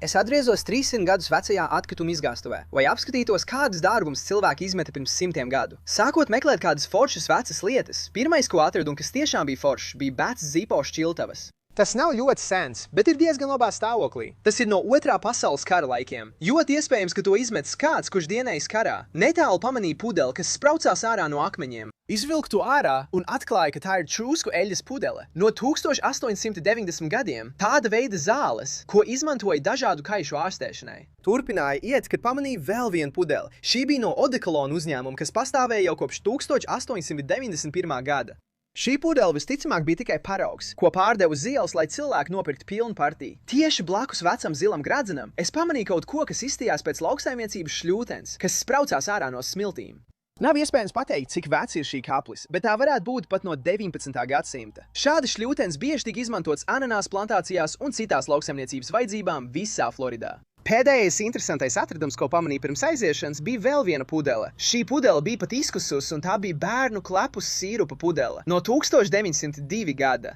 Es atgriezos 300 gadus vecajā atkrituma izgāstuvē, lai apskatītos, kādas dārgumus cilvēki izmeta pirms 100 gadu. Sākot meklēt kādas foršas vecas lietas, pirmais, ko atradu un kas tiešām bija foršs, bija Bēts Zipo šķiltavas. Tas nav ļoti sens, bet ir diezgan labā stāvoklī. Tas ir no Otrā pasaules kara laikiem. Ļoti iespējams, ka to izmetis kāds, kurš dienējis karā. Netālu pamanīja pudeli, kas spraucās ārā no akmeņiem. Izvilku to ārā un atklāja, ka tā ir čūsku eļļas pudele. No 1890 gadiem tāda veida zāles, ko izmantoja dažādu kaišu ārstēšanai. Turpināja iet, kad pamanīja vēl vienu pudeli. Šī bija no Odekolona uzņēmuma, kas pastāvēja jau kopš 1891. gada. Šī pudele visticamāk bija tikai paraugs, ko pārdeva uz ielas, lai cilvēki nopirktu pilnu partiju. Tieši blakus vecam zilam gradzenam es pamanīju kaut ko, kas izstījās pēc lauksaimniecības šļūtens, kas spraucās ārā no smiltīm. Nav iespējams pateikt, cik vecs ir šī kaplis, bet tā varētu būt pat no 19. gadsimta. Šāda šļūtens bieži tika izmantots ananās plantācijās un citās lauksaimniecības vajadzībām visā Floridā. Pēdējais interesantais atradums, ko pamanīja pirms aiziešanas, bija vēl viena pudele. Šī pudele bija pat izkusus, un tā bija bērnu klepus sīrupa pudele no 1902. gada.